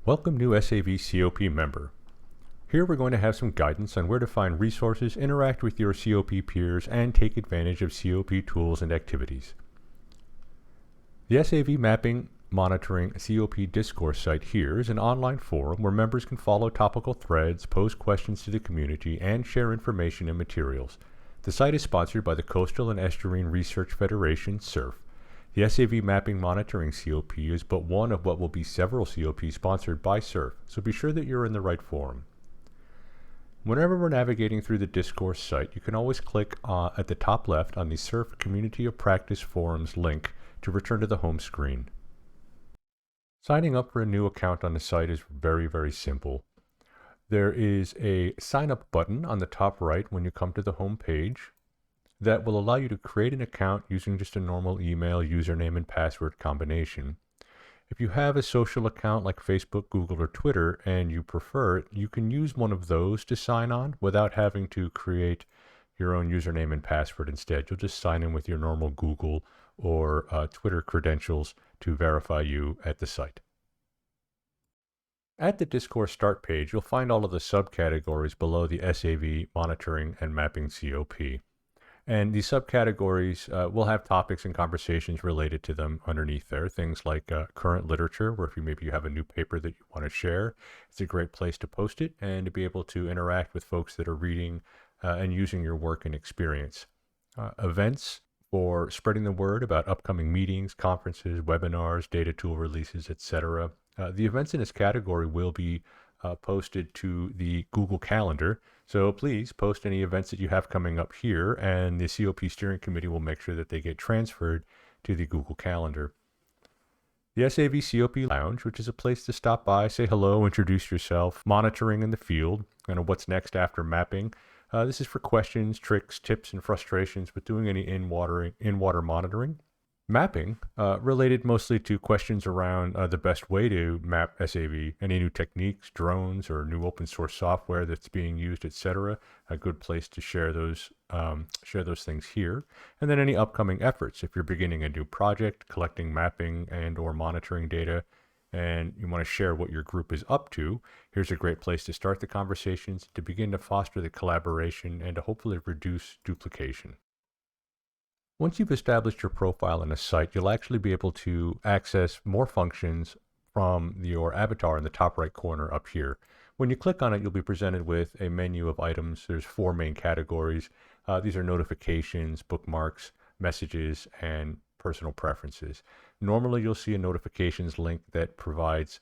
Welcome new SAV COP member. Here we're going to have some guidance on where to find resources, interact with your COP peers, and take advantage of COP tools and activities. The SAV Mapping Monitoring COP Discourse site here is an online forum where members can follow topical threads, pose questions to the community, and share information and materials. The site is sponsored by the Coastal and Estuarine Research Federation, SURF. The SAV Mapping Monitoring COP is but one of what will be several COPs sponsored by SURF, so be sure that you're in the right forum. Whenever we're navigating through the Discourse site, you can always click at the top left on the SURF Community of Practice Forums link to return to the home screen. Signing up for a new account on the site is very simple. There is a sign up button on the top right when you come to the home page that will allow you to create an account using just a normal email, username, and password combination. If you have a social account like Facebook, Google, or Twitter, and you prefer it, you can use one of those to sign on without having to create your own username and password instead. You'll just sign in with your normal Google or Twitter credentials to verify you at the site. At the Discourse start page, you'll find all of the subcategories below the SAV Monitoring and Mapping COP. And these subcategories will have topics and conversations related to them underneath there. Things like current literature, where if maybe you have a new paper that you want to share, it's a great place to post it and to be able to interact with folks that are reading and using your work and experience. Events for spreading the word about upcoming meetings, conferences, webinars, data tool releases, etc. The events in this category will be posted to the Google Calendar. So please post any events that you have coming up here, and the COP Steering Committee will make sure that they get transferred to the Google Calendar. The SAV COP Lounge, which is a place to stop by, say hello, introduce yourself, monitoring in the field, and what's next after mapping. This is for questions, tricks, tips, and frustrations with doing any in-water monitoring. Mapping, related mostly to questions around the best way to map SAV, any new techniques, drones, or new open source software that's being used, etc. A good place to share those things here. And then any upcoming efforts. If you're beginning a new project, collecting mapping and or monitoring data, and you want to share what your group is up to, here's a great place to start the conversations, to begin to foster the collaboration, and to hopefully reduce duplication. Once you've established your profile in a site, you'll actually be able to access more functions from your avatar in the top right corner up here. When you click on it, you'll be presented with a menu of items. There's 4 main categories. These are notifications, bookmarks, messages, and personal preferences. Normally, you'll see a notifications link that provides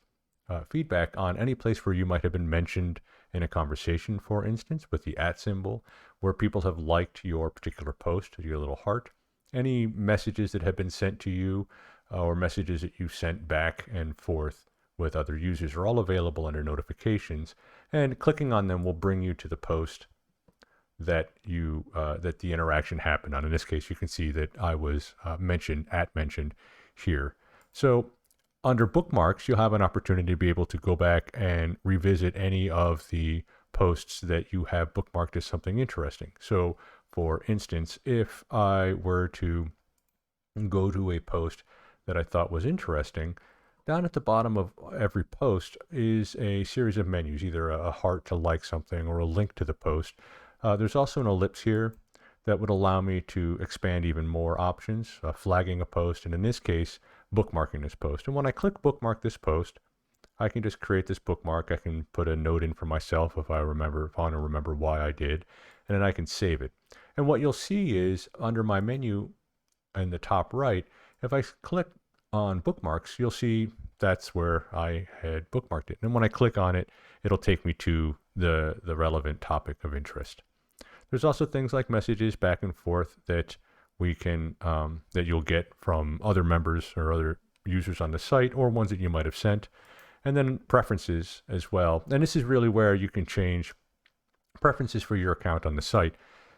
feedback on any place where you might have been mentioned in a conversation, for instance, with the @ symbol, where people have liked your particular post, your little heart. Any messages that have been sent to you or messages that you sent back and forth with other users are all available under notifications, and clicking on them will bring you to the post that that the interaction happened on. In this case, you can see that I was mentioned here. So under bookmarks, you'll have an opportunity to be able to go back and revisit any of the posts that you have bookmarked as something interesting. So for instance, if I were to go to a post that I thought was interesting, down at the bottom of every post is a series of menus, either a heart to like something or a link to the post. There's also an ellipse here that would allow me to expand even more options, flagging a post, and in this case, bookmarking this post. And when I click bookmark this post, I can just create this bookmark. I can put a note in for myself if I want to remember why I did, and then I can save it. And what you'll see is under my menu in the top right, if I click on bookmarks, you'll see that's where I had bookmarked it. And when I click on it, it'll take me to the relevant topic of interest. There's also things like messages back and forth that we can that you'll get from other members or other users on the site, or ones that you might have sent. And then preferences as well. And this is really where you can change preferences for your account on the site.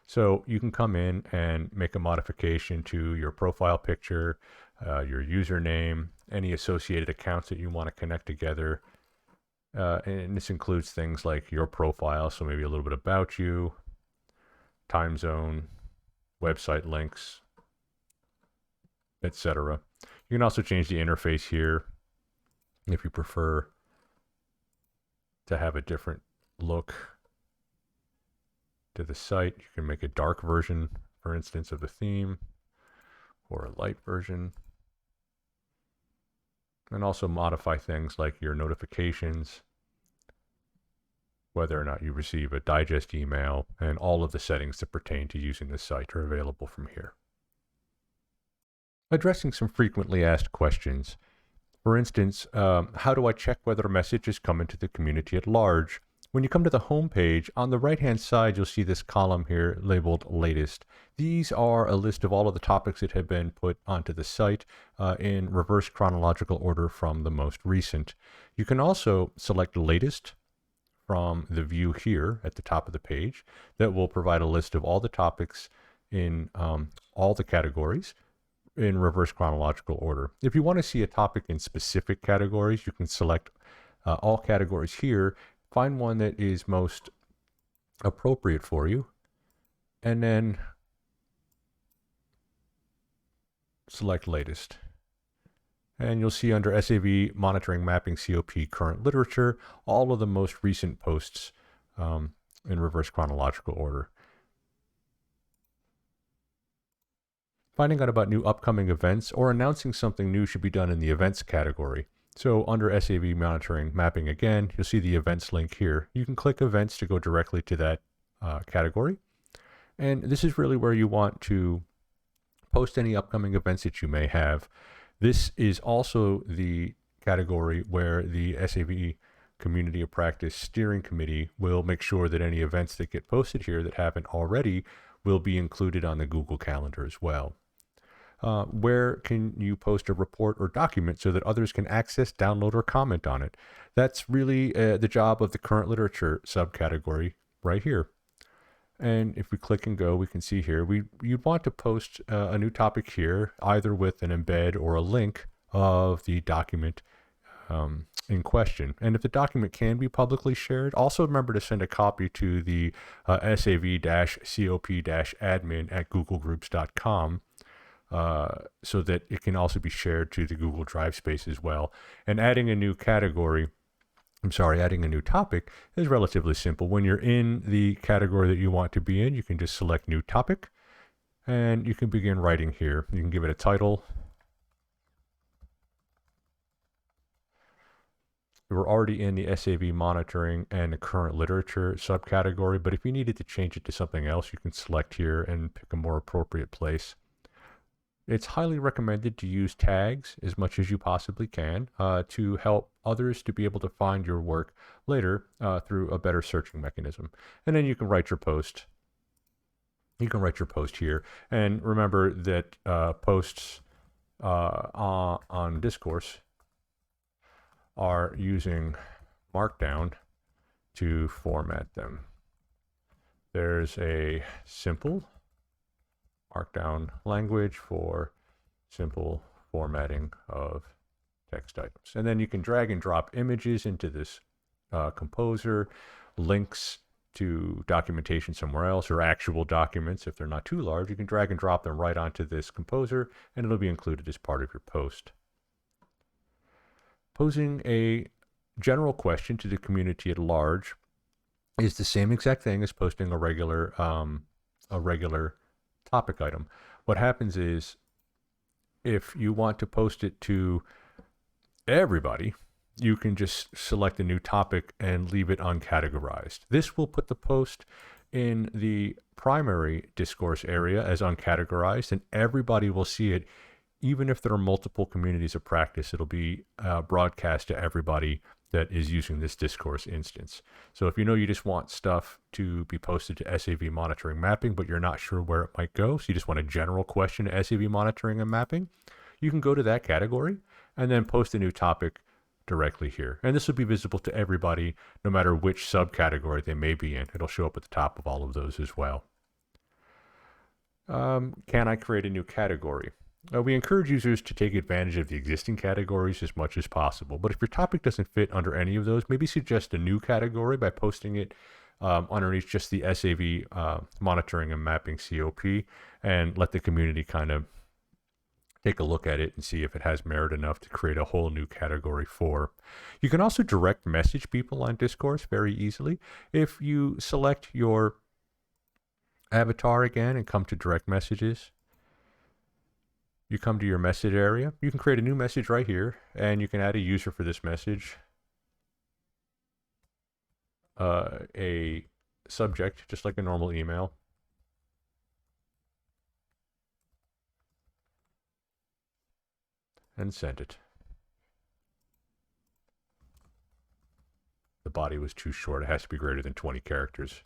So you can come in and make a modification to your profile picture, your username, any associated accounts that you want to connect together. And this includes things like your profile, so maybe a little bit about you, time zone, website links, etc. You can also change the interface here if you prefer to have a different look to the site. You can make a dark version, for instance, of the theme, or a light version. And also modify things like your notifications, whether or not you receive a digest email, and all of the settings that pertain to using the site are available from here. Addressing some frequently asked questions. For instance, how do I check whether a message has come into the community at large? When you come to the home page, on the right-hand side, you'll see this column here labeled Latest. These are a list of all of the topics that have been put onto the site in reverse chronological order from the most recent. You can also select Latest from the view here at the top of the page that will provide a list of all the topics in all the categories in reverse chronological order. If you want to see a topic in specific categories, you can select all categories here, find one that is most appropriate for you, and then select Latest. And you'll see under SAV Monitoring Mapping COP Current Literature, all of the most recent posts in reverse chronological order. Finding out about new upcoming events or announcing something new should be done in the Events category. So under SAV Monitoring Mapping again, you'll see the Events link here. You can click Events to go directly to that category. And this is really where you want to post any upcoming events that you may have. This is also the category where the SAV Community of Practice Steering Committee will make sure that any events that get posted here that haven't already will be included on the Google Calendar as well. Where can you post a report or document so that others can access, download, or comment on it? That's really the job of the current literature subcategory right here. And if we click and go, we can see here, you'd want to post a new topic here, either with an embed or a link of the document in question. And if the document can be publicly shared, also remember to send a copy to the sav-cop-admin@googlegroups.com so that it can also be shared to the Google Drive space as well. And adding a new topic is relatively simple. When you're in the category that you want to be in, you can just select New Topic, and you can begin writing here. You can give it a title. We're already in the SAV Monitoring and the Current Literature subcategory, but if you needed to change it to something else, you can select here and pick a more appropriate place. It's highly recommended to use tags as much as you possibly can to help others to be able to find your work later through a better searching mechanism. And then you can write your post. You can write your post here. And remember that posts on Discourse are using Markdown to format them. There's a simple Markdown language for simple formatting of text items. And then you can drag and drop images into this composer, links to documentation somewhere else, or actual documents. If they're not too large, you can drag and drop them right onto this composer, and it'll be included as part of your post. Posing a general question to the community at large is the same exact thing as posting a regular topic item. What happens is, if you want to post it to everybody, you can just select a new topic and leave it uncategorized. This will put the post in the primary discourse area as uncategorized, and everybody will see it. Even if there are multiple communities of practice, it'll be broadcast to everybody that is using this discourse instance. So if you know you just want stuff to be posted to SAV Monitoring Mapping, but you're not sure where it might go, so you just want a general question to SAV Monitoring and Mapping, you can go to that category and then post a new topic directly here. And this will be visible to everybody, no matter which subcategory they may be in. It'll show up at the top of all of those as well. Can I create a new category? We encourage users to take advantage of the existing categories as much as possible. But if your topic doesn't fit under any of those, maybe suggest a new category by posting it underneath just the SAV Monitoring and Mapping COP, and let the community kind of take a look at it and see if it has merit enough to create a whole new category for. You can also direct message people on Discourse very easily. If you select your avatar again and come to direct messages, you come to your message area. You can create a new message right here, and you can add a user for this message, a subject, just like a normal email, and send it. The body was too short. It has to be greater than 20 characters.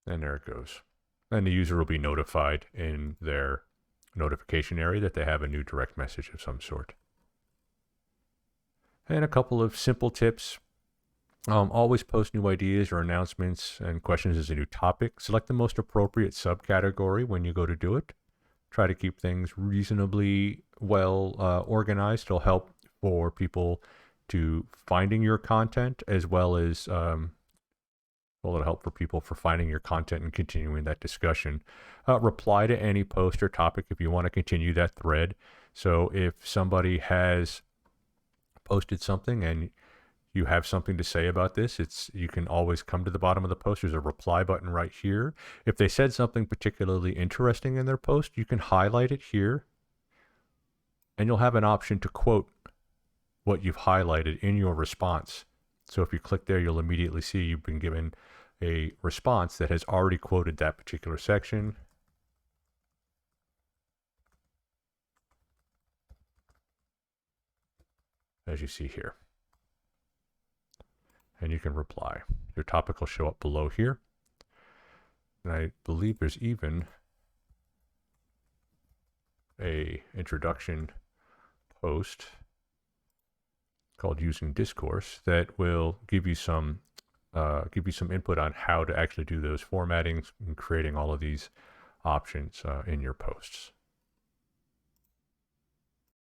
And there it goes. And the user will be notified in their notification area that they have a new direct message of some sort. And a couple of simple tips. Always post new ideas or announcements and questions as a new topic. Select the most appropriate subcategory when you go to do it. Try to keep things reasonably well organized. It'll help for people to finding your content, as well as it'll help for people for finding your content and continuing that discussion. Reply to any post or topic if you want to continue that thread. So if somebody has posted something and you have something to say about this, you can always come to the bottom of the post. There's a reply button right here. If they said something particularly interesting in their post, you can highlight it here, and you'll have an option to quote what you've highlighted in your response. So if you click there, you'll immediately see you've been given a response that has already quoted that particular section. As you see here. And you can reply. Your topic will show up below here. And I believe there's even a introduction post called Using Discourse that will give you some input on how to actually do those formattings and creating all of these options in your posts.